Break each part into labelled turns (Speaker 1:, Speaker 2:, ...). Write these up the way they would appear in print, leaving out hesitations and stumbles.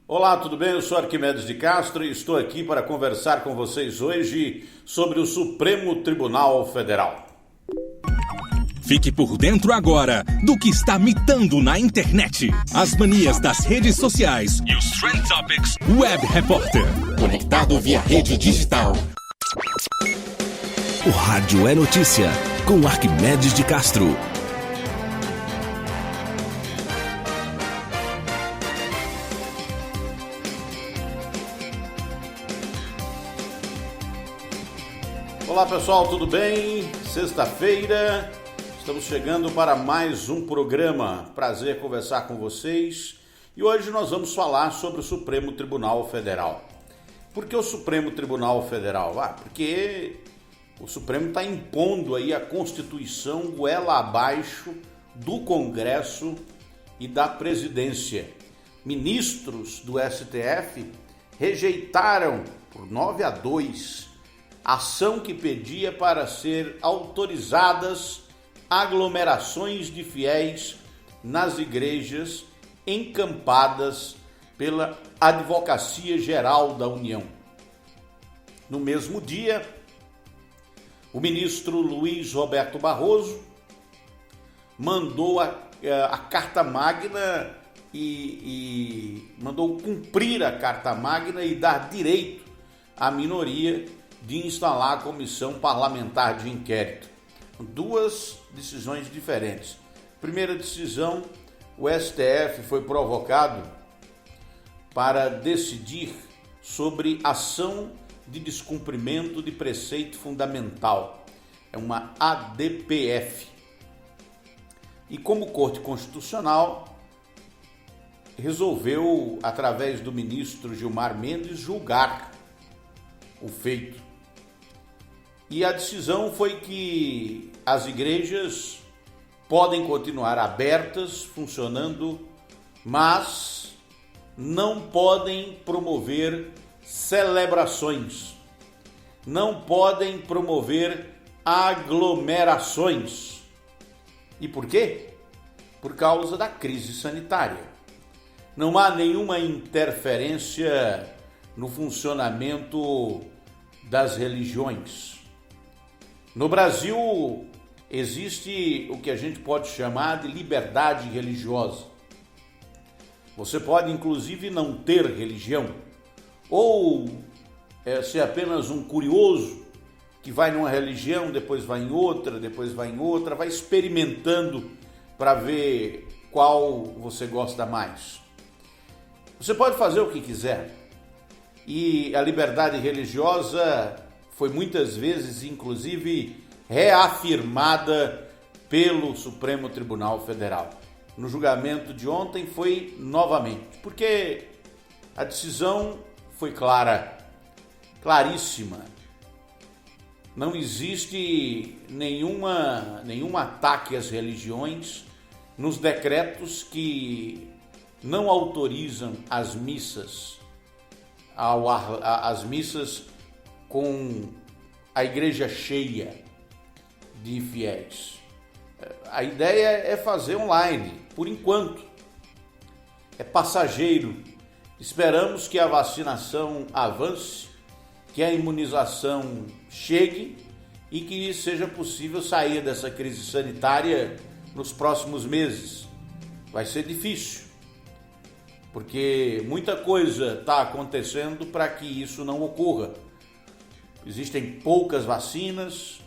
Speaker 1: Olá, tudo bem? Eu sou Arquimedes de Castro e estou aqui para conversar com vocês hoje sobre o Supremo Tribunal Federal.
Speaker 2: Fique por dentro agora do que está mitando na internet. As manias das redes sociais e os Trend Topics Web Repórter.
Speaker 3: Conectado via rede digital.
Speaker 4: O Rádio é Notícia, com Arquimedes de Castro.
Speaker 1: Olá pessoal, tudo bem? Sexta-feira, estamos chegando para mais um programa. Prazer conversar com vocês. E hoje nós vamos falar sobre o Supremo Tribunal Federal. Por que o Supremo Tribunal Federal? Porque o Supremo está impondo aí a Constituição goela abaixo do Congresso e da Presidência. Ministros do STF rejeitaram por 9-2 ação que pedia para ser autorizadas aglomerações de fiéis nas igrejas encampadas pela Advocacia Geral da União. No mesmo dia, o ministro Luiz Roberto Barroso mandou a Carta Magna e mandou cumprir a Carta Magna e dar direito à minoria de instalar a Comissão Parlamentar de Inquérito. Duas decisões diferentes. Primeira decisão, o STF foi provocado para decidir sobre ação de descumprimento de preceito fundamental. É uma ADPF. E como Corte Constitucional, resolveu, através do ministro Gilmar Mendes, julgar o feito. E a decisão foi que as igrejas podem continuar abertas, funcionando, mas não podem promover celebrações, não podem promover aglomerações. E por quê? Por causa da crise sanitária. Não há nenhuma interferência no funcionamento das religiões. No Brasil, existe o que a gente pode chamar de liberdade religiosa. Você pode, inclusive, não ter religião, ou ser apenas um curioso que vai numa religião, depois vai em outra, vai experimentando para ver qual você gosta mais. Você pode fazer o que quiser. E a liberdade religiosa foi muitas vezes, inclusive, reafirmada pelo Supremo Tribunal Federal. No julgamento de ontem foi novamente, porque a decisão foi clara, claríssima. Não existe nenhum ataque às religiões nos decretos que não autorizam as missas, as missas com a igreja cheia de fiéis. A ideia é fazer online, por enquanto. É passageiro. Esperamos que a vacinação avance, que a imunização chegue e que seja possível sair dessa crise sanitária nos próximos meses. Vai ser difícil, porque muita coisa está acontecendo para que isso não ocorra. Existem poucas vacinas,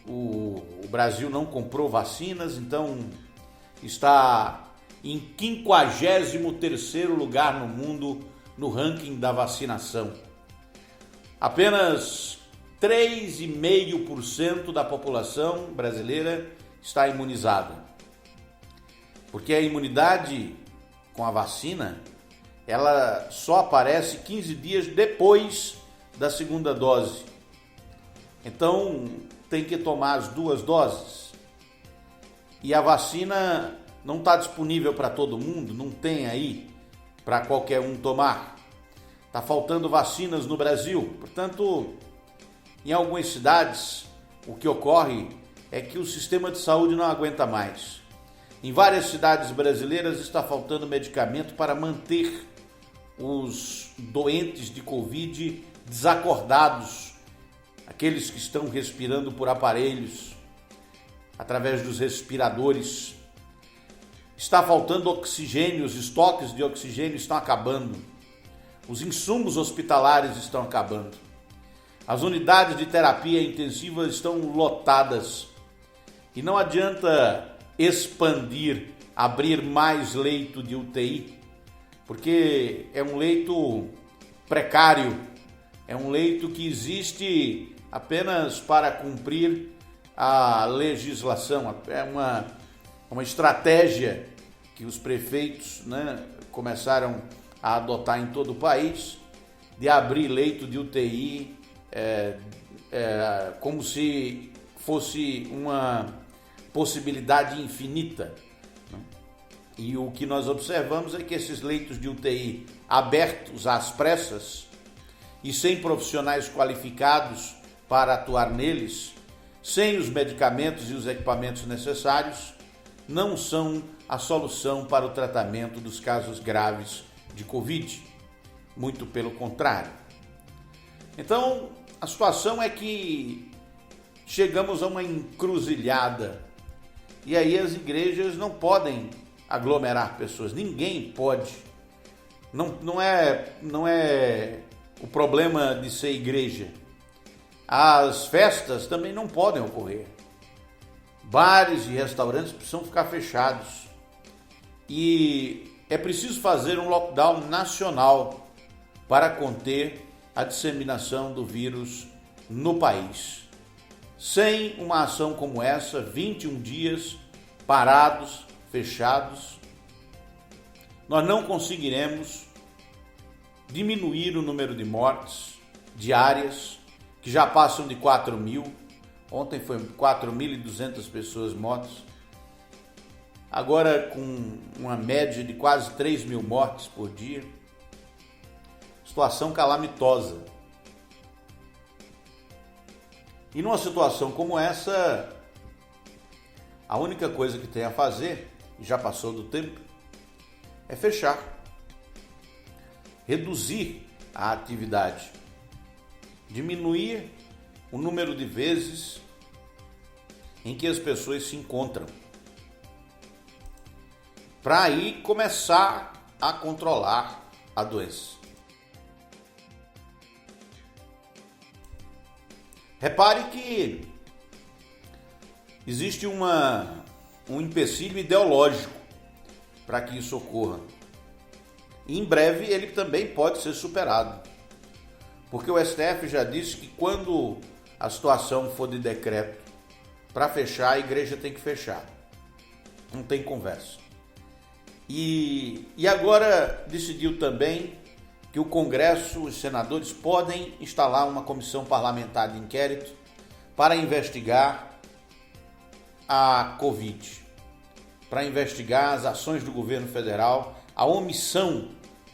Speaker 1: o Brasil não comprou vacinas, então está em 53º lugar no mundo no ranking da vacinação. Apenas 3,5% da população brasileira está imunizada. Porque a imunidade com a vacina, ela só aparece 15 dias depois da segunda dose. Então, tem que tomar as 2 doses. E a vacina não está disponível para todo mundo, não tem aí para qualquer um tomar. Está faltando vacinas no Brasil. Portanto, em algumas cidades, o que ocorre é que o sistema de saúde não aguenta mais. Em várias cidades brasileiras está faltando medicamento para manter os doentes de Covid desacordados, aqueles que estão respirando por aparelhos, através dos respiradores. Está faltando oxigênio, os estoques de oxigênio estão acabando. Os insumos hospitalares estão acabando. As unidades de terapia intensiva estão lotadas. E não adianta expandir, abrir mais leito de UTI, porque é um leito precário, é um leito que existe apenas para cumprir a legislação. É uma estratégia que os prefeitos, começaram a adotar em todo o país, de abrir leito de UTI como se fosse uma possibilidade infinita. E o que nós observamos é que esses leitos de UTI abertos às pressas e sem profissionais qualificados para atuar neles, sem os medicamentos e os equipamentos necessários, não são a solução para o tratamento dos casos graves de Covid. Muito pelo contrário. Então, a situação é que chegamos a uma encruzilhada e aí as igrejas não podem aglomerar pessoas. Ninguém pode. Não é o problema de ser igreja. As festas também não podem ocorrer. Bares e restaurantes precisam ficar fechados. E é preciso fazer um lockdown nacional para conter a disseminação do vírus no país. Sem uma ação como essa, 21 dias parados, fechados, nós não conseguiremos diminuir o número de mortes diárias, que já passam de 4.000. Ontem foi 4.200 pessoas mortas. Agora com uma média de quase 3.000 mortes por dia. Situação calamitosa. E numa situação como essa, a única coisa que tem a fazer, e já passou do tempo, é fechar. Reduzir a atividade. Diminuir o número de vezes em que as pessoas se encontram, para aí começar a controlar a doença. Repare que existe um empecilho ideológico para que isso ocorra. E em breve ele também pode ser superado. Porque o STF já disse que quando a situação for de decreto para fechar, a igreja tem que fechar. Não tem conversa. E agora decidiu também que o Congresso, os senadores, podem instalar uma comissão parlamentar de inquérito para investigar a Covid, para investigar as ações do governo federal,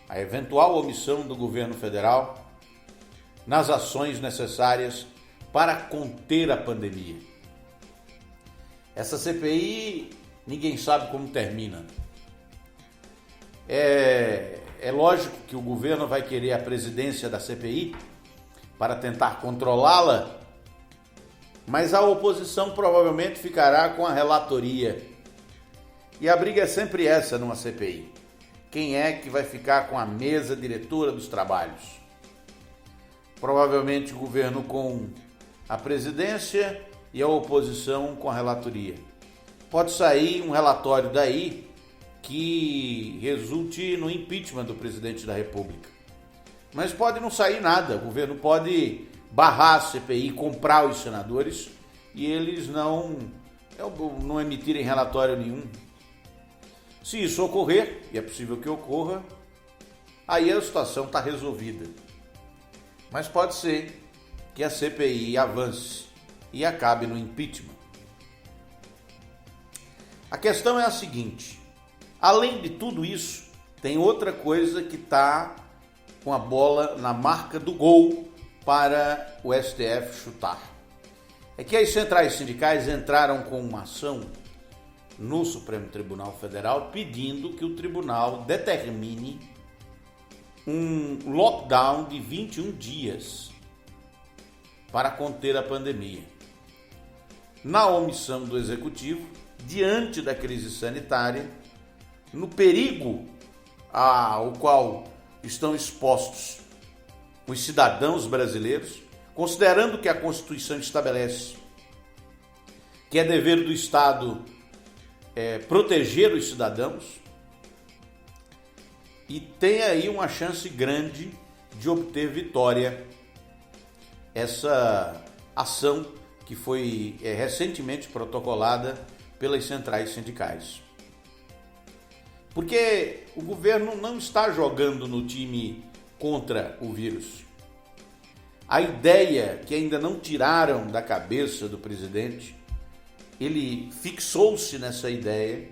Speaker 1: a eventual omissão do governo federal nas ações necessárias para conter a pandemia. Essa CPI, ninguém sabe como termina. É lógico que o governo vai querer a presidência da CPI para tentar controlá-la, mas a oposição provavelmente ficará com a relatoria. E a briga é sempre essa numa CPI. Quem é que vai ficar com a mesa diretora dos trabalhos? Provavelmente o governo com a presidência e a oposição com a relatoria. Pode sair um relatório daí que resulte no impeachment do presidente da República. Mas pode não sair nada. O governo pode barrar a CPI, comprar os senadores e eles não emitirem relatório nenhum. Se isso ocorrer, e é possível que ocorra, aí a situação está resolvida. Mas pode ser que a CPI avance e acabe no impeachment. A questão é a seguinte: além de tudo isso, tem outra coisa que está com a bola na marca do gol para o STF chutar. É que as centrais sindicais entraram com uma ação no Supremo Tribunal Federal pedindo que o tribunal determine um lockdown de 21 dias para conter a pandemia. Na omissão do Executivo, diante da crise sanitária, no perigo ao qual estão expostos os cidadãos brasileiros, considerando que a Constituição estabelece que é dever do Estado proteger os cidadãos, e tem aí uma chance grande de obter vitória essa ação que foi recentemente protocolada pelas centrais sindicais. Porque o governo não está jogando no time contra o vírus. A ideia que ainda não tiraram da cabeça do presidente, ele fixou-se nessa ideia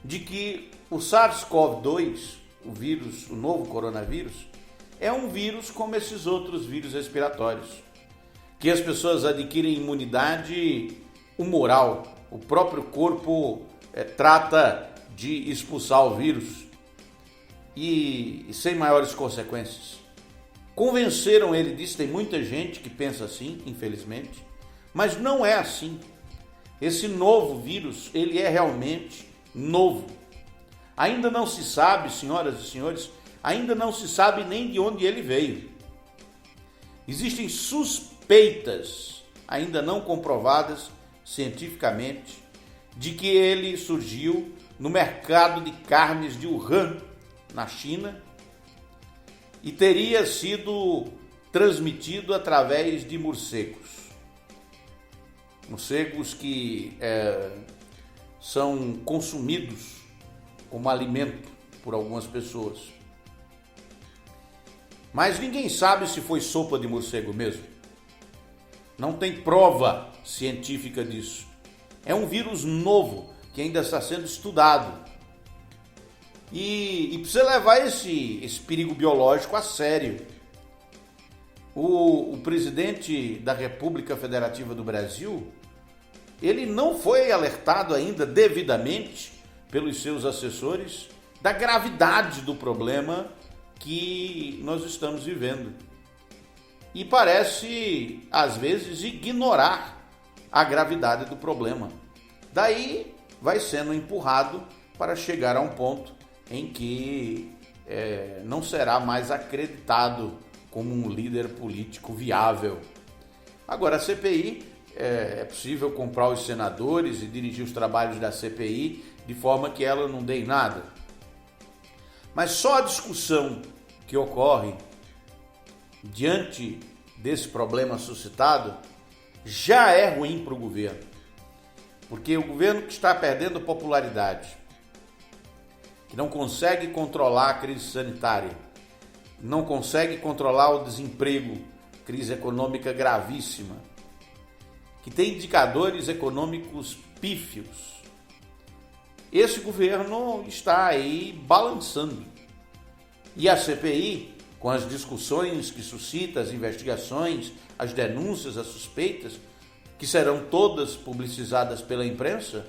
Speaker 1: de que o SARS-CoV-2, o vírus, o novo coronavírus, é um vírus como esses outros vírus respiratórios, que as pessoas adquirem imunidade humoral, o próprio corpo trata de expulsar o vírus e sem maiores consequências. Convenceram ele disso, tem muita gente que pensa assim, infelizmente, mas não é assim. Esse novo vírus, ele é realmente novo. Ainda não se sabe, senhoras e senhores, ainda não se sabe nem de onde ele veio. Existem suspeitas, ainda não comprovadas cientificamente, de que ele surgiu no mercado de carnes de Wuhan, na China, e teria sido transmitido através de morcegos. Morcegos que são consumidos como alimento por algumas pessoas. Mas ninguém sabe se foi sopa de morcego mesmo. Não tem prova científica disso. É um vírus novo que ainda está sendo estudado. E precisa levar esse perigo biológico a sério. O presidente da República Federativa do Brasil, ele não foi alertado ainda devidamente pelos seus assessores da gravidade do problema que nós estamos vivendo. E parece, às vezes, ignorar a gravidade do problema. Daí vai sendo empurrado para chegar a um ponto em que não será mais acreditado como um líder político viável. Agora, a CPI, é possível comprar os senadores e dirigir os trabalhos da CPI de forma que ela não dê em nada. Mas só a discussão que ocorre diante desse problema suscitado já é ruim para o governo. Porque o governo que está perdendo popularidade, que não consegue controlar a crise sanitária, não consegue controlar o desemprego, crise econômica gravíssima, que tem indicadores econômicos pífios, esse governo está aí balançando. E a CPI, com as discussões que suscita, as investigações, as denúncias, as suspeitas, que serão todas publicizadas pela imprensa,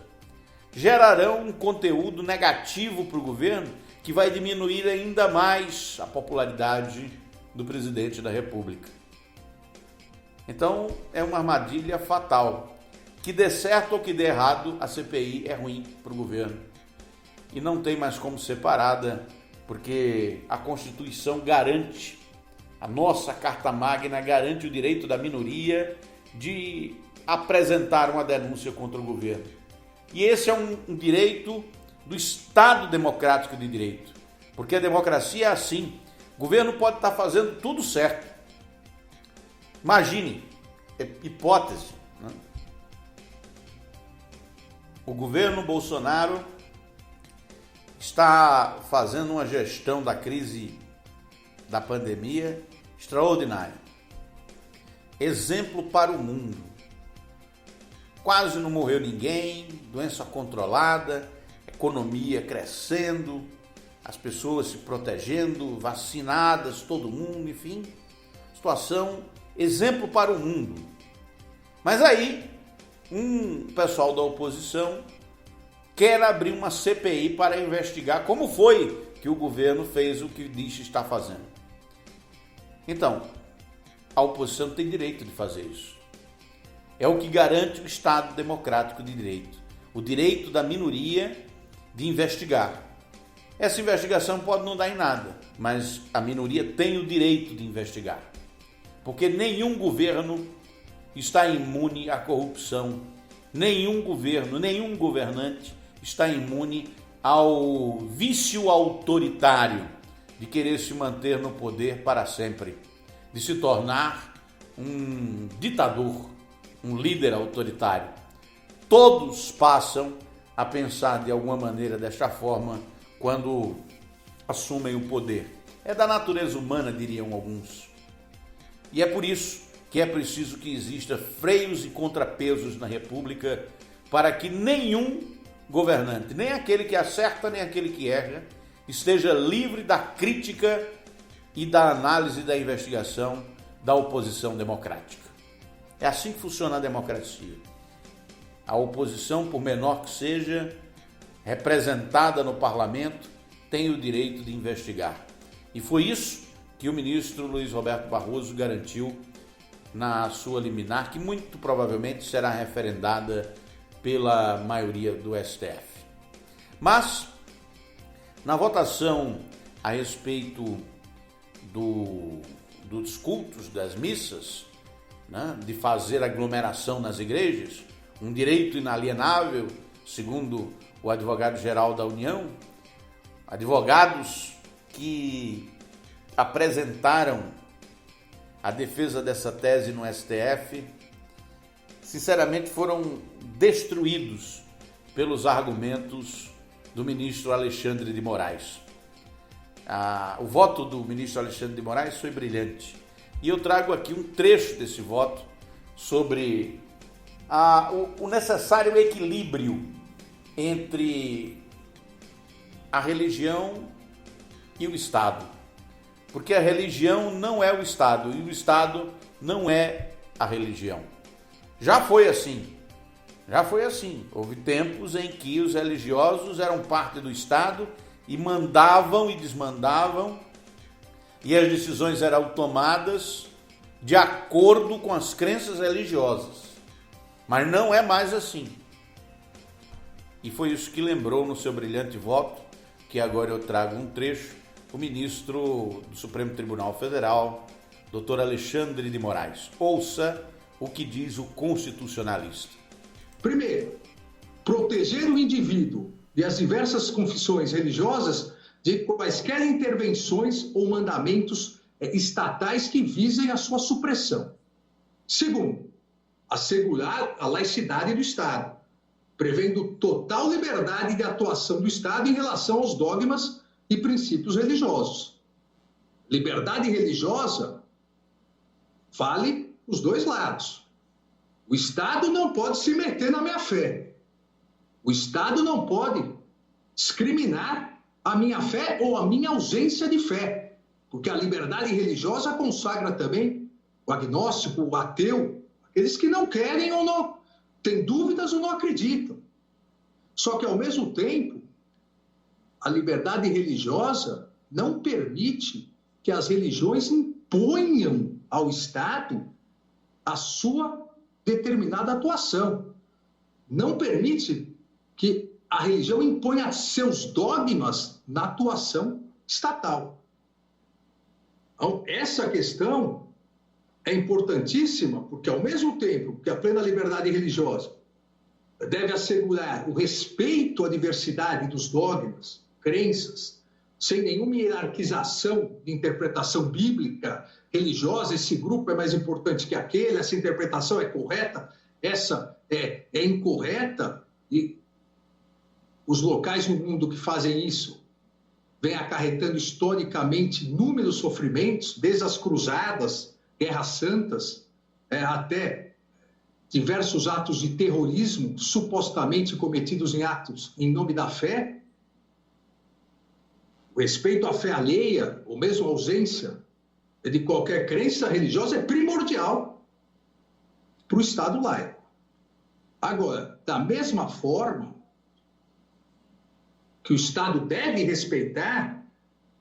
Speaker 1: gerarão um conteúdo negativo para o governo que vai diminuir ainda mais a popularidade do presidente da República. Então, é uma armadilha fatal. Que dê certo ou que dê errado, a CPI é ruim para o governo. E não tem mais como ser parada, porque a Constituição garante, a nossa Carta Magna garante o direito da minoria de apresentar uma denúncia contra o governo. E esse é um direito do Estado Democrático de Direito. Porque a democracia é assim. O governo pode estar fazendo tudo certo. Imagine, hipótese, né? O governo Bolsonaro está fazendo uma gestão da crise da pandemia extraordinária. Exemplo para o mundo. Quase não morreu ninguém, doença controlada, economia crescendo, as pessoas se protegendo, vacinadas, todo mundo, enfim. Situação, exemplo para o mundo. Mas aí, um pessoal da oposição quer abrir uma CPI para investigar como foi que o governo fez o que diz estar fazendo. Então, a oposição tem direito de fazer isso. É o que garante o Estado democrático de direito. O direito da minoria de investigar. Essa investigação pode não dar em nada, mas a minoria tem o direito de investigar. Porque nenhum governo está imune à corrupção. Nenhum governo, nenhum governante está imune ao vício autoritário de querer se manter no poder para sempre, de se tornar um ditador, um líder autoritário. Todos passam a pensar de alguma maneira desta forma quando assumem o poder. É da natureza humana, diriam alguns. E é por isso que é preciso que exista freios e contrapesos na República para que nenhum governante, nem aquele que acerta, nem aquele que erra, esteja livre da crítica e da análise da investigação da oposição democrática. É assim que funciona a democracia. A oposição, por menor que seja, representada no parlamento, tem o direito de investigar. E foi isso que o ministro Luiz Roberto Barroso garantiu na sua liminar, que muito provavelmente será referendada pela maioria do STF. Mas, na votação a respeito dos cultos, das missas, né, de fazer aglomeração nas igrejas, um direito inalienável, segundo o advogado-geral da União, advogados que apresentaram a defesa dessa tese no STF, sinceramente foram destruídos pelos argumentos do ministro Alexandre de Moraes. O voto do ministro Alexandre de Moraes foi brilhante. E eu trago aqui um trecho desse voto sobre o necessário equilíbrio entre a religião e o Estado. Porque a religião não é o Estado e o Estado não é a religião. Já foi assim. Houve tempos em que os religiosos eram parte do Estado e mandavam e desmandavam, e as decisões eram tomadas de acordo com as crenças religiosas. Mas não é mais assim. E foi isso que lembrou no seu brilhante voto, que agora eu trago um trecho, o ministro do Supremo Tribunal Federal, Dr. Alexandre de Moraes. Ouça o que diz o constitucionalista.
Speaker 5: Primeiro, proteger o indivíduo e as diversas confissões religiosas de quaisquer intervenções ou mandamentos estatais que visem a sua supressão. Segundo, assegurar a laicidade do Estado, prevendo total liberdade de atuação do Estado em relação aos dogmas e princípios religiosos. Liberdade religiosa vale os dois lados. O Estado não pode se meter na minha fé. O Estado não pode discriminar a minha fé ou a minha ausência de fé, porque a liberdade religiosa consagra também o agnóstico, o ateu, aqueles que não querem ou não têm dúvidas ou não acreditam. Só que, ao mesmo tempo, a liberdade religiosa não permite que as religiões imponham ao Estado a sua determinada atuação. Não permite que a religião imponha seus dogmas na atuação estatal. Então, essa questão é importantíssima, porque, ao mesmo tempo que a plena liberdade religiosa deve assegurar o respeito à diversidade dos dogmas, crenças, sem nenhuma hierarquização de interpretação bíblica, religiosa, esse grupo é mais importante que aquele, essa interpretação é correta, essa é incorreta, e os locais no mundo que fazem isso vêm acarretando historicamente inúmeros sofrimentos, desde as cruzadas, guerras santas, até diversos atos de terrorismo supostamente cometidos em nome da fé. O respeito à fé alheia, ou mesmo a ausência de qualquer crença religiosa, é primordial para o Estado laico. Agora, da mesma forma que o Estado deve respeitar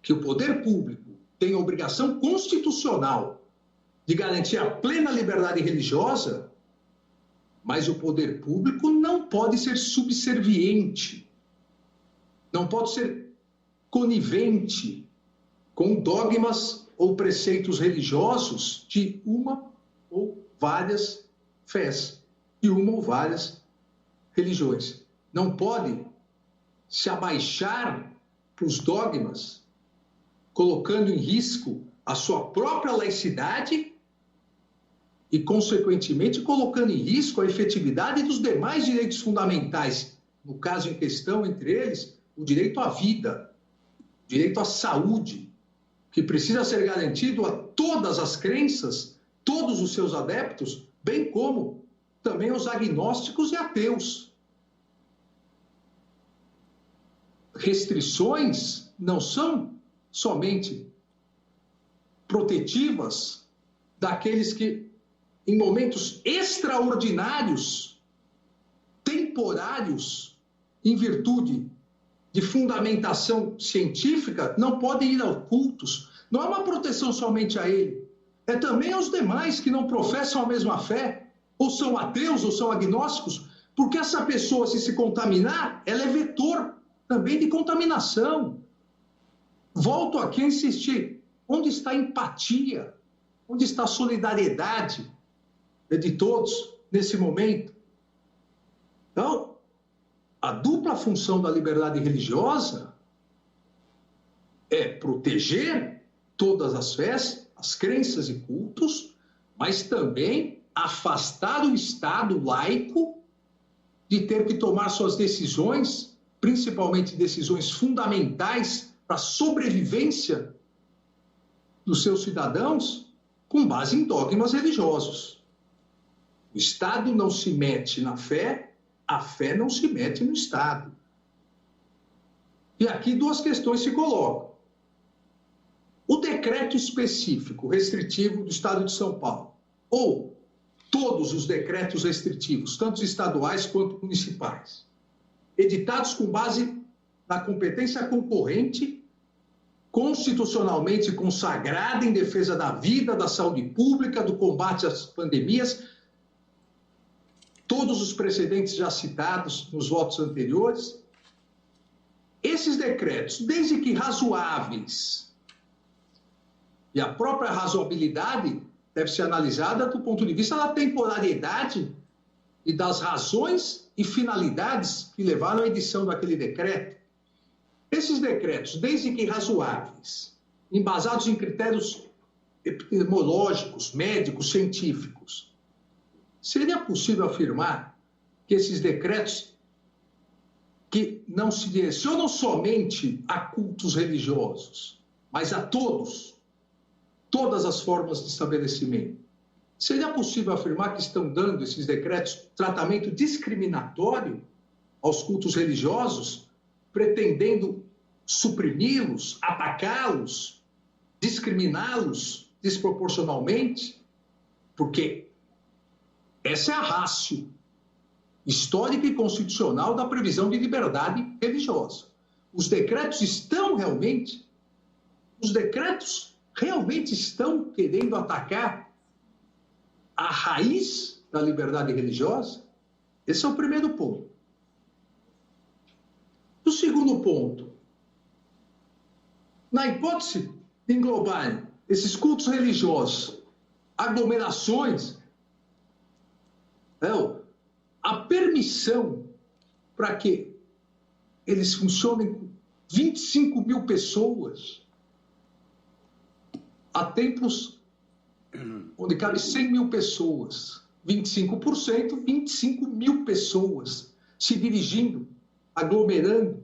Speaker 5: que o poder público tem a obrigação constitucional de garantir a plena liberdade religiosa, mas o poder público não pode ser subserviente, não pode ser conivente com dogmas ou preceitos religiosos de uma ou várias fés, de uma ou várias religiões. Não pode se abaixar para os dogmas, colocando em risco a sua própria laicidade e, consequentemente, colocando em risco a efetividade dos demais direitos fundamentais. No caso em questão, entre eles, o direito à vida, o direito à saúde, que precisa ser garantido a todas as crenças, todos os seus adeptos, bem como também aos agnósticos e ateus. Restrições não são somente protetivas daqueles que, em momentos extraordinários, temporários, em virtude de fundamentação científica, não podem ir a cultos. Não é uma proteção somente a ele, é também aos demais que não professam a mesma fé, ou são ateus, ou são agnósticos, porque essa pessoa, se contaminar, ela é vetor também de contaminação. Volto aqui a insistir, onde está a empatia? Onde está a solidariedade de todos nesse momento? Então, a dupla função da liberdade religiosa é proteger todas as fés, as crenças e cultos, mas também afastar o Estado laico de ter que tomar suas decisões, principalmente decisões fundamentais para a sobrevivência dos seus cidadãos, com base em dogmas religiosos. O Estado não se mete na fé, a fé não se mete no Estado. E aqui duas questões se colocam. O decreto específico, restritivo do Estado de São Paulo, ou todos os decretos restritivos, tanto estaduais quanto municipais, editados com base na competência concorrente, constitucionalmente consagrada em defesa da vida, da saúde pública, do combate às pandemias, todos os precedentes já citados nos votos anteriores. Esses decretos, desde que razoáveis, e a própria razoabilidade deve ser analisada do ponto de vista da temporariedade e das razões e finalidades que levaram à edição daquele decreto. Esses decretos, desde que razoáveis, embasados em critérios epidemiológicos, médicos, científicos, seria possível afirmar que esses decretos, que não se direcionam somente a cultos religiosos, mas a todas as formas de estabelecimento, seria possível afirmar que estão dando esses decretos tratamento discriminatório aos cultos religiosos, pretendendo suprimi-los, atacá-los, discriminá-los desproporcionalmente? Porque essa é a ratio histórica e constitucional da previsão de liberdade religiosa. Os decretos realmente estão querendo atacar a raiz da liberdade religiosa? Esse é o primeiro ponto. O segundo ponto, na hipótese de englobar esses cultos religiosos, aglomerações, a permissão para que eles funcionem com 25 mil pessoas, há templos onde cabe 100 mil pessoas, 25%, 25 mil pessoas se dirigindo, aglomerando.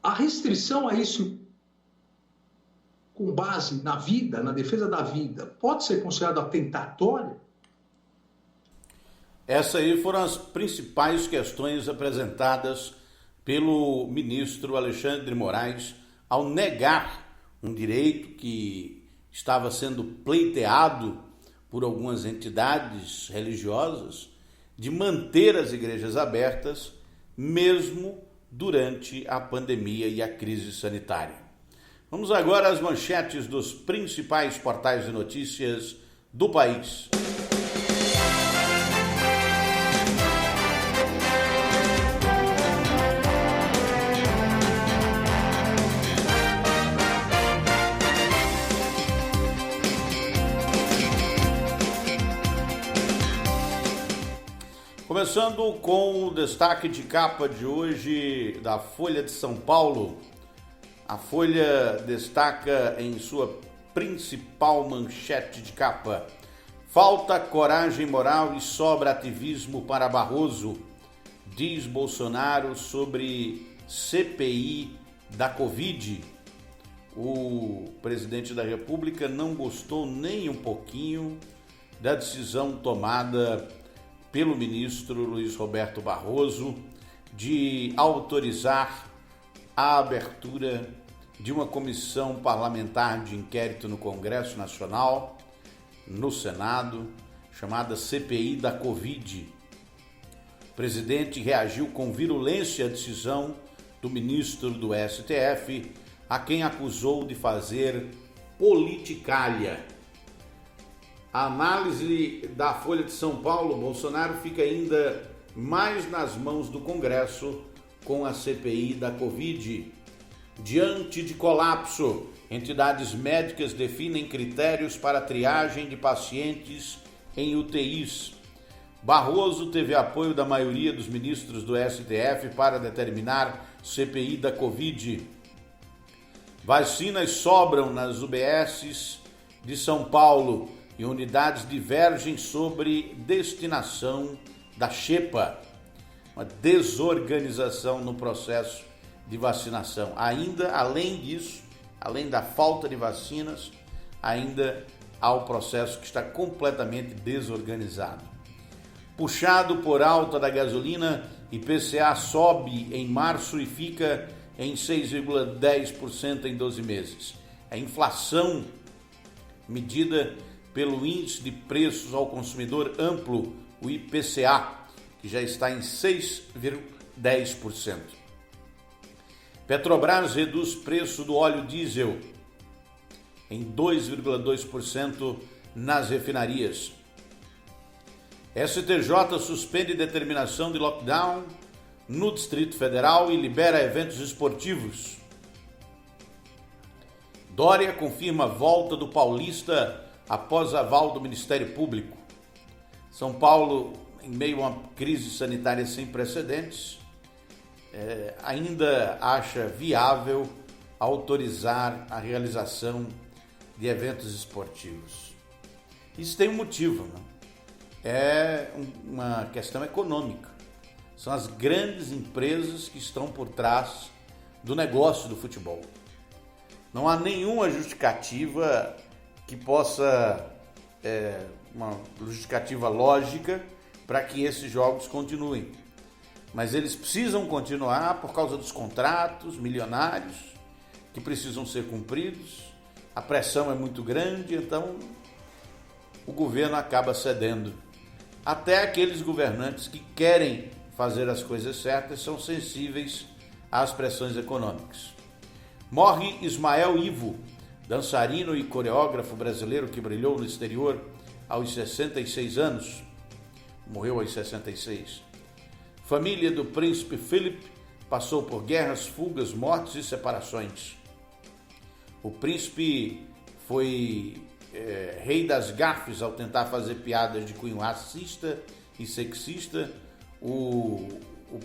Speaker 5: A restrição a isso, com base na vida, na defesa da vida, pode ser considerada atentatória?
Speaker 1: Essas aí foram as principais questões apresentadas pelo ministro Alexandre de Moraes ao negar um direito que estava sendo pleiteado por algumas entidades religiosas de manter as igrejas abertas, mesmo durante a pandemia e a crise sanitária. Vamos agora às manchetes dos principais portais de notícias do país. Começando com o destaque de capa de hoje da Folha de São Paulo. A Folha destaca em sua principal manchete de capa: falta coragem moral e sobra ativismo para Barroso, diz Bolsonaro sobre CPI da Covid. O presidente da República não gostou nem um pouquinho da decisão tomada pelo ministro Luiz Roberto Barroso de autorizar a abertura de uma comissão parlamentar de inquérito no Congresso Nacional, no Senado, chamada CPI da Covid. O presidente reagiu com virulência à decisão do ministro do STF, a quem acusou de fazer politicalha. A análise da Folha de São Paulo: Bolsonaro fica ainda mais nas mãos do Congresso com a CPI da Covid. Diante de colapso, entidades médicas definem critérios para triagem de pacientes em UTIs. Barroso teve apoio da maioria dos ministros do STF para determinar CPI da Covid. Vacinas sobram nas UBSs de São Paulo e unidades divergem sobre destinação da xepa. Uma desorganização no processo de vacinação. Ainda, além disso, além da falta de vacinas, ainda há o processo que está completamente desorganizado. Puxado por alta da gasolina, IPCA sobe em março e fica em 6,10% em 12 meses. A inflação, medida pelo Índice de Preços ao Consumidor Amplo, o IPCA, que já está em 6,10%. Petrobras reduz preço do óleo diesel em 2,2% nas refinarias. STJ suspende determinação de lockdown no Distrito Federal e libera eventos esportivos. Dória confirma a volta do Paulista após aval do Ministério Público. São Paulo, em meio a uma crise sanitária sem precedentes, ainda acha viável autorizar a realização de eventos esportivos. Isso tem um motivo, né? É uma questão econômica. São as grandes empresas que estão por trás do negócio do futebol. Não há nenhuma justificativa que possa, uma justificativa lógica para que esses jogos continuem. Mas eles precisam continuar por causa dos contratos milionários que precisam ser cumpridos. A pressão é muito grande, então o governo acaba cedendo. Até aqueles governantes que querem fazer as coisas certas são sensíveis às pressões econômicas. Morre Ismael Ivo, dançarino e coreógrafo brasileiro que brilhou no exterior aos 66 anos. Morreu aos 66. Família do príncipe Philip passou por guerras, fugas, mortes e separações. O príncipe foi rei das gafes ao tentar fazer piadas de cunho racista e sexista. O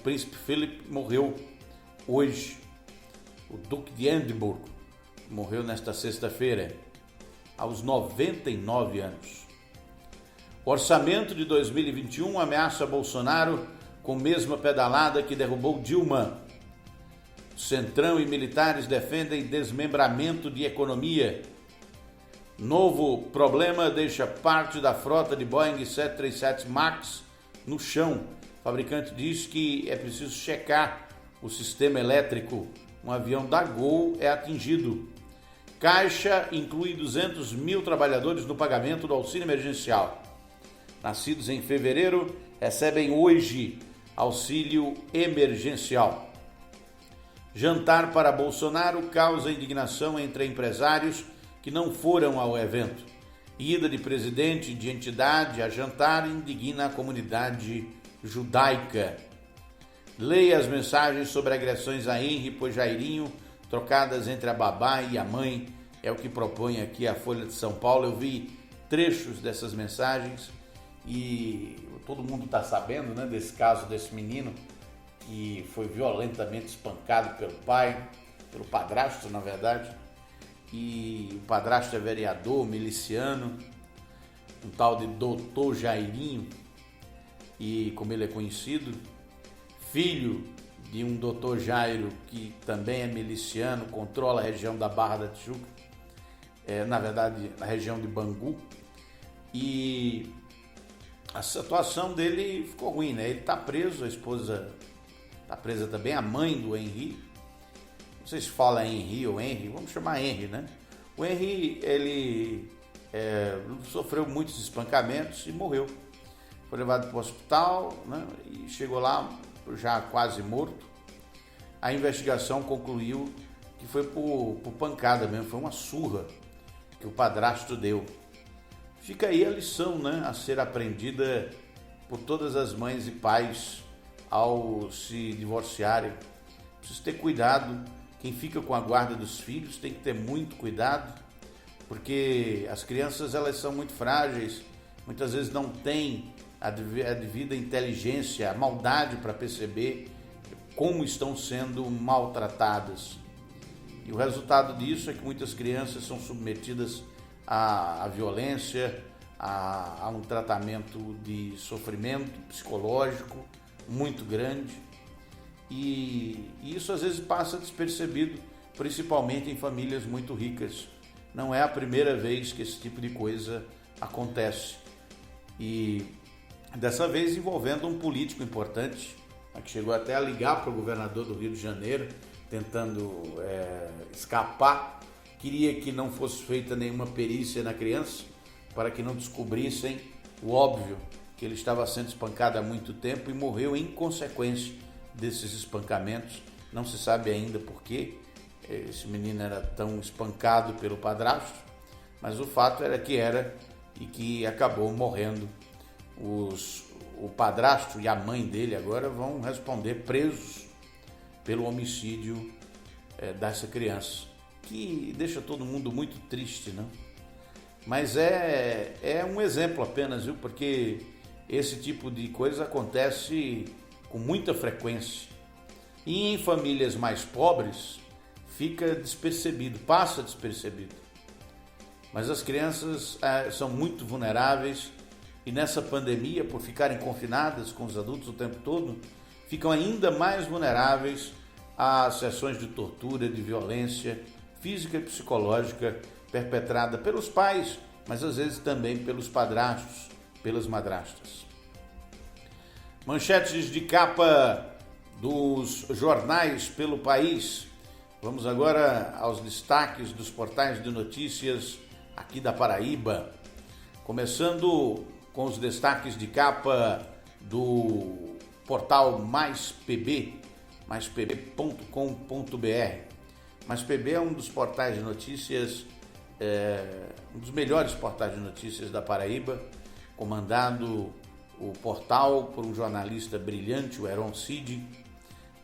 Speaker 1: príncipe Philip morreu hoje. O duque de Edimburgo morreu nesta sexta-feira, aos 99 anos. O orçamento de 2021 ameaça Bolsonaro com mesma pedalada que derrubou Dilma. Centrão e militares defendem desmembramento de economia. Novo problema deixa parte da frota de Boeing 737 MAX no chão. O fabricante diz que é preciso checar o sistema elétrico. Um avião da Gol é atingido. Caixa inclui 200 mil trabalhadores no pagamento do auxílio emergencial. Nascidos em fevereiro recebem hoje auxílio emergencial. Jantar para Bolsonaro causa indignação entre empresários que não foram ao evento. Ida de presidente de entidade a jantar indigna a comunidade judaica. Leia as mensagens sobre agressões a Henri por Jairinho, trocadas entre a babá e a mãe. É o que propõe aqui a Folha de São Paulo. Eu vi trechos dessas mensagens e todo mundo está sabendo, né, desse caso desse menino que foi violentamente espancado pelo pai, pelo padrasto, na verdade. E o padrasto é vereador, miliciano, um tal de Doutor Jairinho, e como ele é conhecido, filho de um Doutor Jairo que também é miliciano, controla a região da Barra da Tijuca, na verdade na região de Bangu, e a situação dele ficou ruim, né? Ele está preso, a esposa está presa também, a mãe do Henri. Não sei se fala Henri ou Henry, vamos chamar Henry, né? O Henry, ele sofreu muitos espancamentos e morreu. Foi levado para o hospital, né? E chegou lá já quase morto. A investigação concluiu que foi por pancada mesmo, foi uma surra que o padrasto deu. Fica aí a lição, né, a ser aprendida por todas as mães e pais ao se divorciarem. Precisa ter cuidado. Quem fica com a guarda dos filhos tem que ter muito cuidado, porque as crianças, elas são muito frágeis, muitas vezes não têm a devida inteligência, a maldade para perceber como estão sendo maltratadas. E o resultado disso é que muitas crianças são submetidas à violência, a um tratamento de sofrimento psicológico muito grande. E isso às vezes passa despercebido, principalmente em famílias muito ricas. Não é a primeira vez que esse tipo de coisa acontece. E dessa vez envolvendo um político importante, que chegou até a ligar para o governador do Rio de Janeiro, tentando escapar. Queria que não fosse feita nenhuma perícia na criança, para que não descobrissem o óbvio, que ele estava sendo espancado há muito tempo e morreu em consequência desses espancamentos. Não se sabe ainda por que esse menino era tão espancado pelo padrasto, mas o fato era e que acabou morrendo. O padrasto e a mãe dele agora vão responder presos pelo homicídio dessa criança, que deixa todo mundo muito triste, né? Mas é um exemplo apenas, viu? Porque esse tipo de coisa acontece com muita frequência. E em famílias mais pobres fica despercebido, passa despercebido. Mas as crianças são muito vulneráveis e nessa pandemia, por ficarem confinadas com os adultos o tempo todo, ficam ainda mais vulneráveis a sessões de tortura, de violência física e psicológica perpetrada pelos pais, mas às vezes também pelos padrastos, pelas madrastas. Manchetes de capa dos jornais pelo país. Vamos agora aos destaques dos portais de notícias aqui da Paraíba. Começando com os destaques de capa do portal MaisPB, maispb.com.br. MaisPB é um dos portais de notícias, um dos melhores portais de notícias da Paraíba, comandado o portal por um jornalista brilhante, o Heron Cid,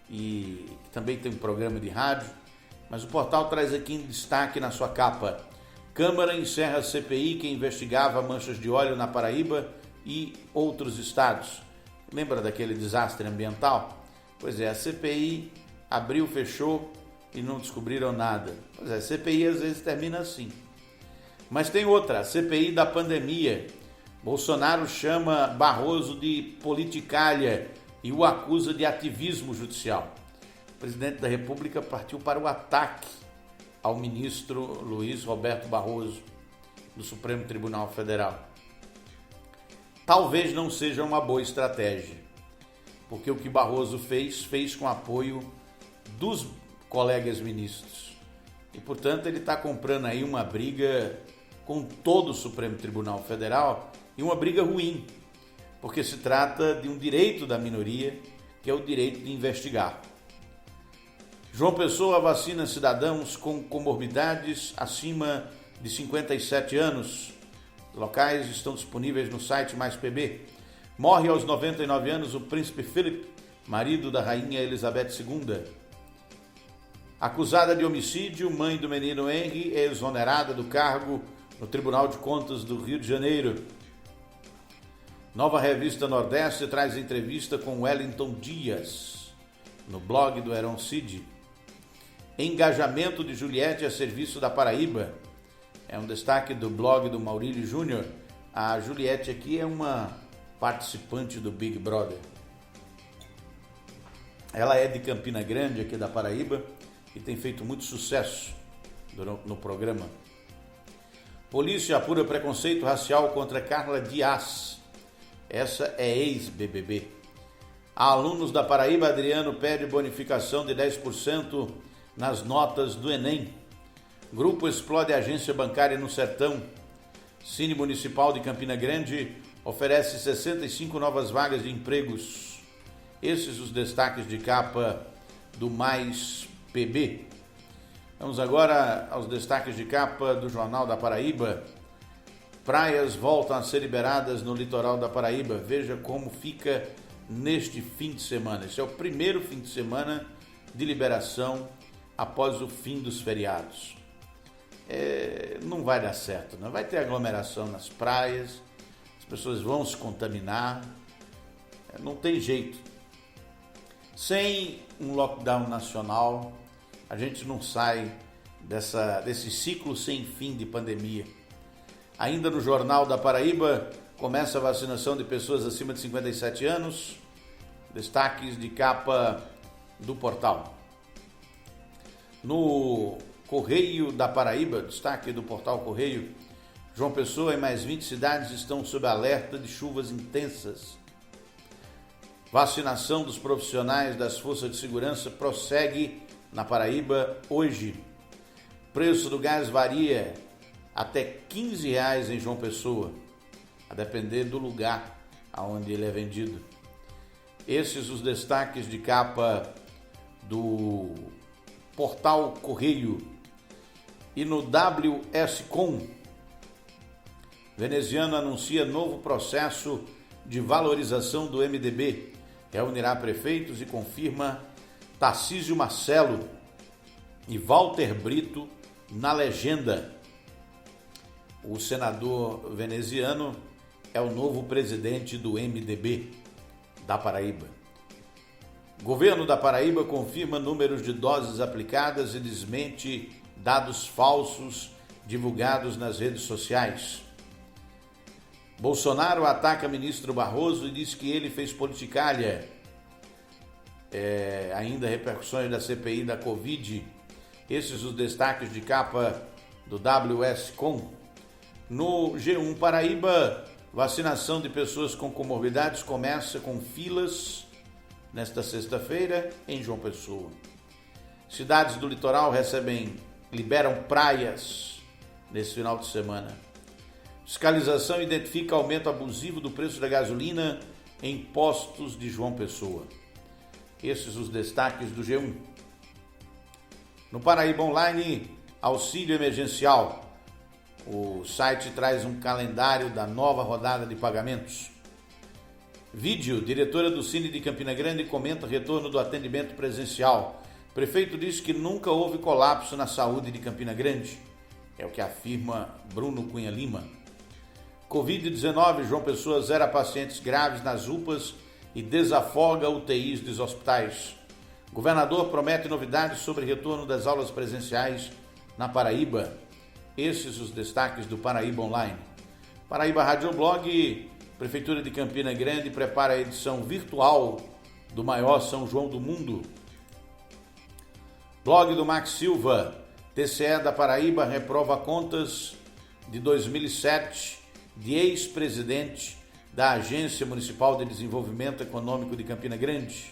Speaker 1: e também tem um programa de rádio. Mas o portal traz aqui em destaque na sua capa: Câmara encerra a CPI que investigava manchas de óleo na Paraíba e outros estados. Lembra daquele desastre ambiental? Pois é, a CPI abriu, fechou e não descobriram nada. Pois é, a CPI às vezes termina assim. Mas tem outra, a CPI da pandemia. Bolsonaro chama Barroso de politicalha e o acusa de ativismo judicial. O presidente da República partiu para o ataque ao ministro Luiz Roberto Barroso, do Supremo Tribunal Federal. Talvez não seja uma boa estratégia, porque o que Barroso fez com apoio dos colegas ministros. E, portanto, ele está comprando aí uma briga com todo o Supremo Tribunal Federal, e uma briga ruim, porque se trata de um direito da minoria, que é o direito de investigar. João Pessoa vacina cidadãos com comorbidades acima de 57 anos. Locais estão disponíveis no site Mais PB. Morre aos 99 anos o príncipe Philip, marido da rainha Elizabeth II. Acusada de homicídio, mãe do menino Henry é exonerada do cargo no Tribunal de Contas do Rio de Janeiro. Nova Revista Nordeste traz entrevista com Wellington Dias, no blog do Heron Cid. Engajamento de Juliette a serviço da Paraíba. É um destaque do blog do Maurílio Júnior. A Juliette aqui é uma participante do Big Brother. Ela é de Campina Grande, aqui da Paraíba, e tem feito muito sucesso no programa. Polícia apura preconceito racial contra Carla Dias. Essa é ex-BBB. A alunos da Paraíba, Adriano pede bonificação de 10% nas notas do Enem. Grupo explode agência bancária no Sertão. Cine Municipal de Campina Grande oferece 65 novas vagas de empregos. Esses os destaques de capa do Mais PB. Vamos agora aos destaques de capa do Jornal da Paraíba. Praias voltam a ser liberadas no litoral da Paraíba. Veja como fica neste fim de semana. Esse é o primeiro fim de semana de liberação após o fim dos feriados. Não vai dar certo, não vai ter aglomeração nas praias, as pessoas vão se contaminar, não tem jeito. Sem um lockdown nacional, a gente não sai desse ciclo sem fim de pandemia. Ainda no Jornal da Paraíba, começa a vacinação de pessoas acima de 57 anos, destaques de capa do portal. No Correio da Paraíba, destaque do portal Correio, João Pessoa e mais 20 cidades estão sob alerta de chuvas intensas. Vacinação dos profissionais das forças de segurança prossegue na Paraíba hoje. Preço do gás varia até R$15 em João Pessoa, a depender do lugar aonde ele é vendido. Esses os destaques de capa do portal Correio. E no WSCom, veneziano anuncia novo processo de valorização do MDB. Reunirá prefeitos e confirma Tarcísio Marcelo e Walter Brito na legenda. O senador veneziano é o novo presidente do MDB da Paraíba. Governo da Paraíba confirma números de doses aplicadas e desmente dados falsos divulgados nas redes sociais. Bolsonaro ataca ministro Barroso e diz que ele fez politicalha. Ainda repercussões da CPI da Covid. Esses os destaques de capa do WSCom. No G1 Paraíba, vacinação de pessoas com comorbidades começa com filas nesta sexta-feira em João Pessoa. Cidades do litoral liberam praias nesse final de semana. Fiscalização identifica aumento abusivo do preço da gasolina em postos de João Pessoa. Esses os destaques do G1. No Paraíba Online, auxílio emergencial. O site traz um calendário da nova rodada de pagamentos. Vídeo, diretora do Cine de Campina Grande comenta retorno do atendimento presencial. Prefeito diz que nunca houve colapso na saúde de Campina Grande. É o que afirma Bruno Cunha Lima. Covid-19, João Pessoa zera pacientes graves nas UPAs e desafoga UTIs dos hospitais. Governador promete novidades sobre retorno das aulas presenciais na Paraíba. Esses os destaques do Paraíba Online. Paraíba Radioblog, Prefeitura de Campina Grande prepara a edição virtual do maior São João do mundo. Blog do Max Silva, TCE da Paraíba reprova contas de 2007 de ex-presidente da Agência Municipal de Desenvolvimento Econômico de Campina Grande.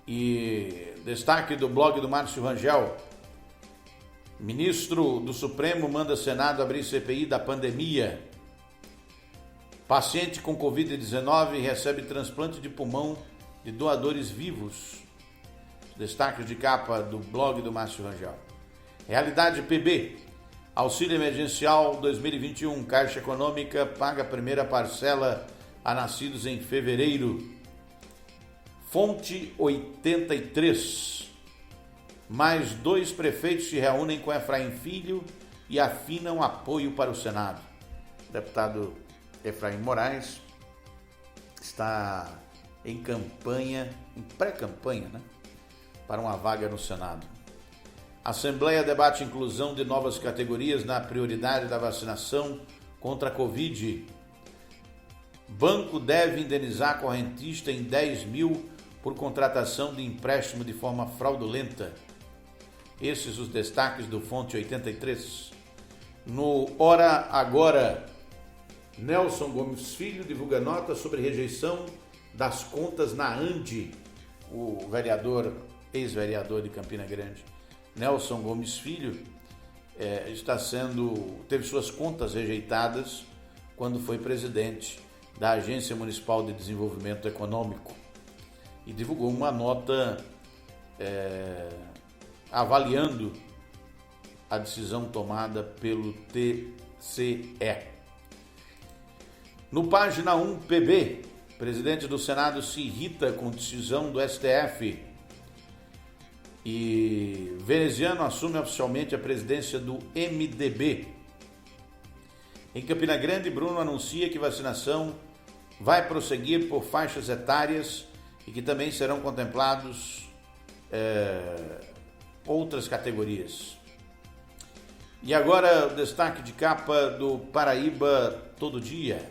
Speaker 1: E destaque do blog do Márcio Rangel. Ministro do Supremo manda Senado abrir CPI da pandemia. Paciente com Covid-19 recebe transplante de pulmão de doadores vivos. destaques de capa do blog do Márcio Rangel. Realidade PB, auxílio emergencial 2021, Caixa Econômica paga a primeira parcela a nascidos em fevereiro. Fonte 83, mais 2 prefeitos se reúnem com Efraim Filho e afinam apoio para o Senado. O deputado Efraim Moraes está em campanha, em pré-campanha, para uma vaga no Senado. Assembleia debate inclusão de novas categorias na prioridade da vacinação contra a Covid. Banco deve indenizar correntista em 10 mil por contratação de empréstimo de forma fraudulenta. Esses os destaques do Fonte 83. No Hora Agora, Nelson Gomes Filho divulga nota sobre rejeição das contas na ANDI. O ex-vereador de Campina Grande, Nelson Gomes Filho, teve suas contas rejeitadas quando foi presidente da Agência Municipal de Desenvolvimento Econômico e divulgou uma nota avaliando a decisão tomada pelo TCE. No Página 1 PB, presidente do Senado se irrita com decisão do STF e Veneziano assume oficialmente a presidência do MDB. Em Campina Grande, Bruno anuncia que vacinação vai prosseguir por faixas etárias e que também serão contemplados outras categorias. E agora o destaque de capa do Paraíba Todo Dia.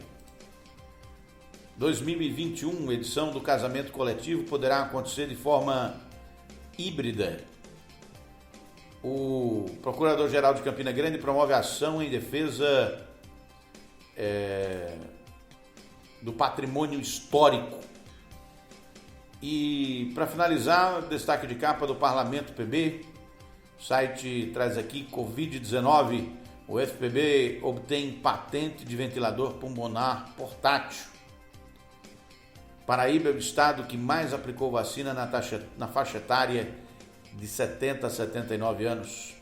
Speaker 1: 2021, edição do casamento coletivo poderá acontecer de forma híbrida. O Procurador-Geral de Campina Grande promove ação em defesa do patrimônio histórico. E para finalizar, destaque de capa do Parlamento PB. O site traz aqui Covid-19. O FPB obtém patente de ventilador pulmonar portátil. Paraíba é o estado que mais aplicou vacina na faixa etária de 70 a 79 anos.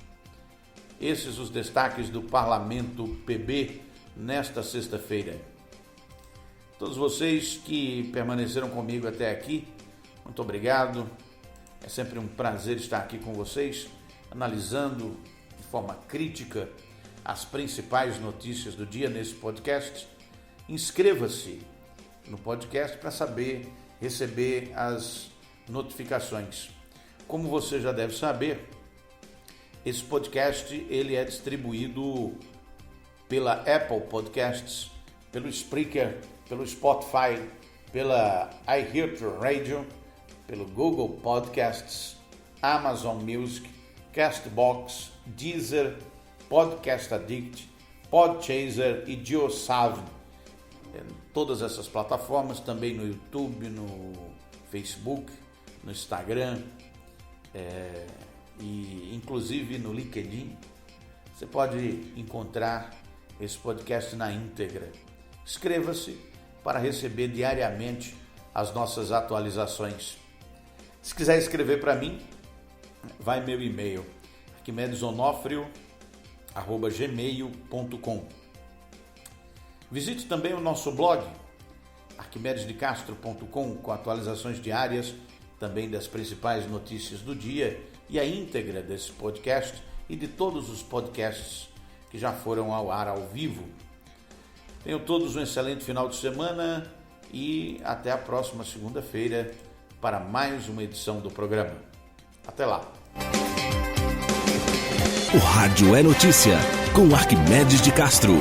Speaker 1: Esses os destaques do Parlamento PB nesta sexta-feira. Todos vocês que permaneceram comigo até aqui, muito obrigado. É sempre um prazer estar aqui com vocês, analisando de forma crítica as principais notícias do dia nesse podcast. Inscreva-se no podcast para receber as notificações. Como você já deve saber, esse podcast ele é distribuído pela Apple Podcasts, pelo Spreaker, pelo Spotify, pela iHeartRadio, pelo Google Podcasts, Amazon Music, Castbox, Deezer, Podcast Addict, Podchaser e JioSav. Todas essas plataformas, também no YouTube, no Facebook, no Instagram e inclusive no LinkedIn. Você pode encontrar esse podcast na íntegra. Inscreva-se para receber diariamente as nossas atualizações. Se quiser escrever para mim, vai meu e-mail, arquimedesonofrio@gmail.com. Visite também o nosso blog, arquimedesdecastro.com, com atualizações diárias também das principais notícias do dia e a íntegra desse podcast e de todos os podcasts que já foram ao ar ao vivo. Tenham todos um excelente final de semana e até a próxima segunda-feira para mais uma edição do programa. Até lá!
Speaker 4: O Rádio é Notícia, com Arquimedes de Castro.